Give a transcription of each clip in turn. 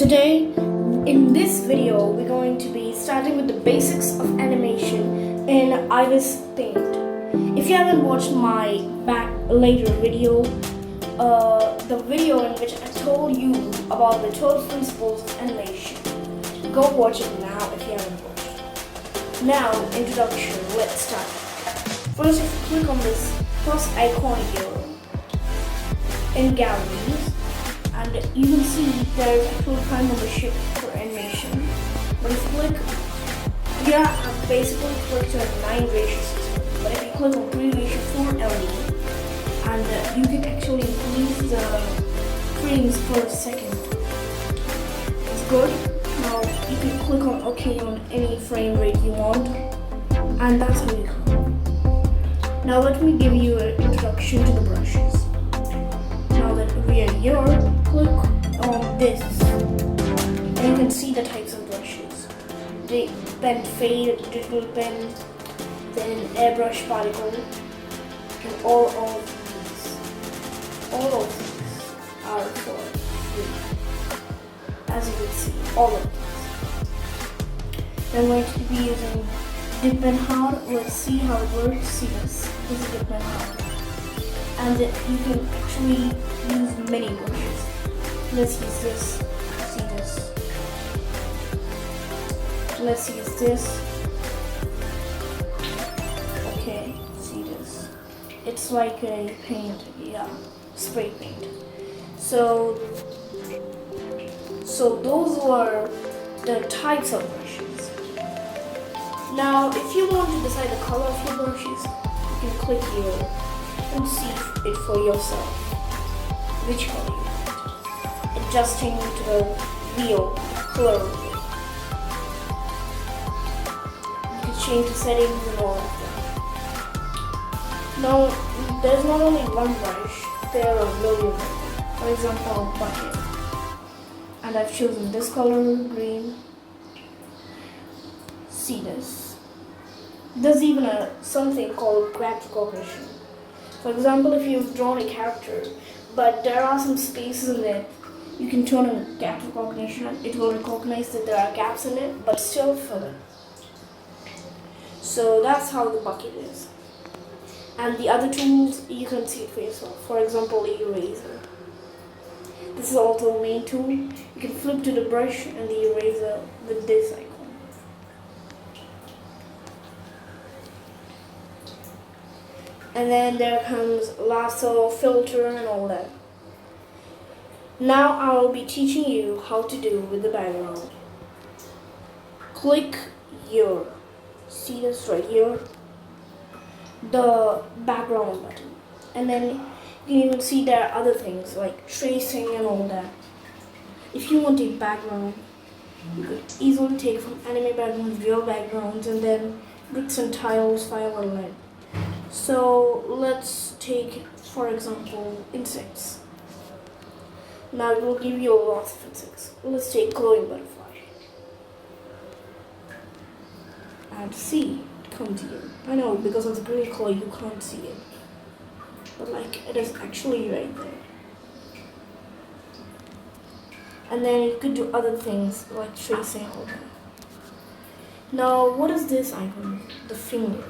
Today, in this video, we're going to be starting with the basics of animation in Ibis Paint. If you haven't watched my later video, the video in which I told you about the 12 principles of animation, go watch it now if you haven't watched. Now, introduction, let's start. First, if you click on this plus icon here in galleries, and you can see there's actual time membership for animation. But if you click, I basically clicked on 9 ratio system. But if you click on 3 ratio 4 LED, and you can actually increase the frames per second. It's good. Now you can click on OK on any frame rate you want, and that's how you come. Now let me give you an introduction to the brushes. Now that we are here, click on this and you can see the types of brushes. The pen fade, digital pen, then airbrush particle, and all of these are for free. As you can see, all of these. I'm going to be using dip pen hard. Let's see how it works. See this. This is dip pen hard. And you can actually use many brushes. Let's use this. See this. Let's use this. Okay, see this. It's like a paint, spray paint. So those were the types of brushes. Now, if you want to decide the color of your brushes, you can click here and see it for yourself, which color you want, adjusting to the wheel color. You can change the settings and all of that. Now, there's not only one brush, there are a million of them. For example, bucket, and I've chosen this color, green. See this. There's even something called gap recognition. For example, if you've drawn a character, but there are some spaces in it, you can turn on gap recognition. It will recognize that there are gaps in it, but still fill it. So that's how the bucket is. And the other tools, you can see it for yourself. For example, the eraser. This is also a main tool. You can flip to the brush and the eraser with this icon. And then there comes lasso, filter, and all that. Now I will be teaching you how to do with the background. Click here. See this right here? The background button. And then you can even see there are other things like tracing and all that. If you want a background, you could easily take from anime backgrounds, real backgrounds, and then bricks and tiles, file, and lead. So let's take, for example, insects. Now it will give you lots of insects. Let's take glowing butterfly. And see, it comes here. I know, because of the green color you can't see it. But like, it is actually right there. And then you could do other things like tracing all that. Now, what is this icon? The finger.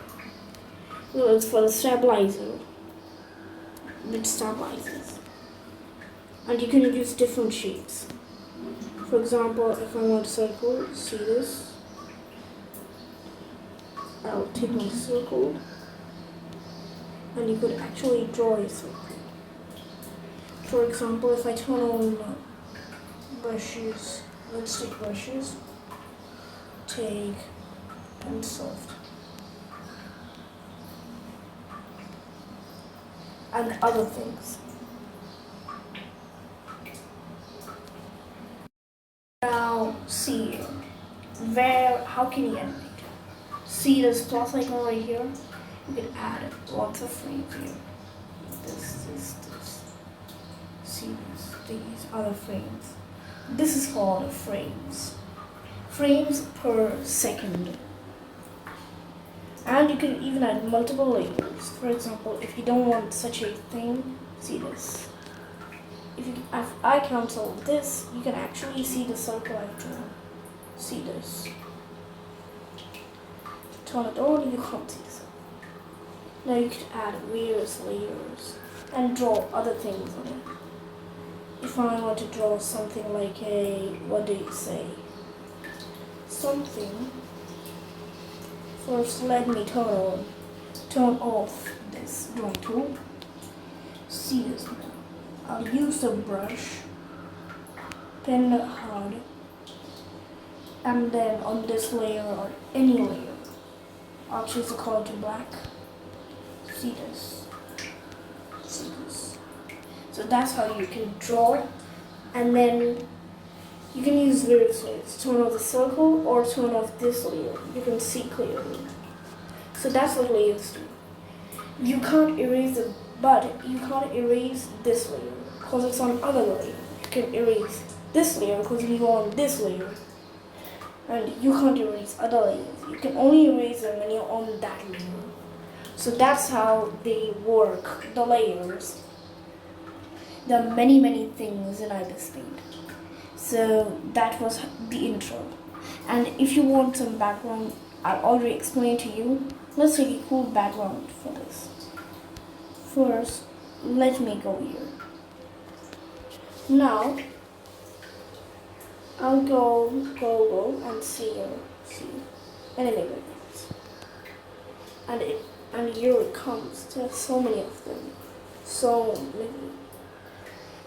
Well, it's for the stabilizer, which stabilizes. And you can use different shapes. For example, if I want a circle, see this? I'll take my circle, and you could actually draw a circle. For example, if I turn on brushes, let's take brushes, take and soft. And other things. Now see how can you animate? See this plus icon right here? You can add lots of frames here. This. See this, these other frames. This is called frames. Frames per second. And you can even add multiple layers. For example, if you don't want such a thing, see this. if I cancel this, you can actually see the circle I've drawn. See this. Turn it on, you can't see this. Now you can add various layers and draw other things on it. If I want to draw something like what do you say? Something. First, let me turn off this drawing tool. See this now. I'll use the brush, pen it hard, and then on this layer or any layer, I'll choose the color to black. See this. See this. So that's how you can draw, and then you can use various layers. Turn off the circle or turn off this layer. You can see clearly. So that's what layers do. You can't erase it, but you can't erase this layer because it's on other layer. You can erase this layer because you go on this layer. And you can't erase other layers. You can only erase them when you're on that layer. So that's how they work, the layers. There are many things in Ibis Paint. So that was the intro. And if you want some background, I've already explained to you. Let's take a cool background for this. First, let me go here. Now, I'll go and see animate backgrounds. And here it comes. There are so many of them. So many.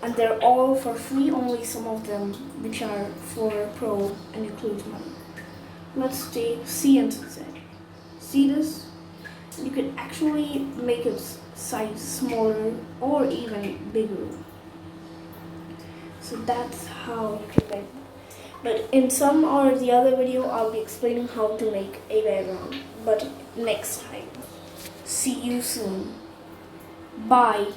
And they're all for free, only some of them which are for pro and include money. Let's take C and Z. See this? You could actually make its size smaller or even bigger. So that's how you can make. But in some or the other video, I'll be explaining how to make a background. But next time. See you soon. Bye.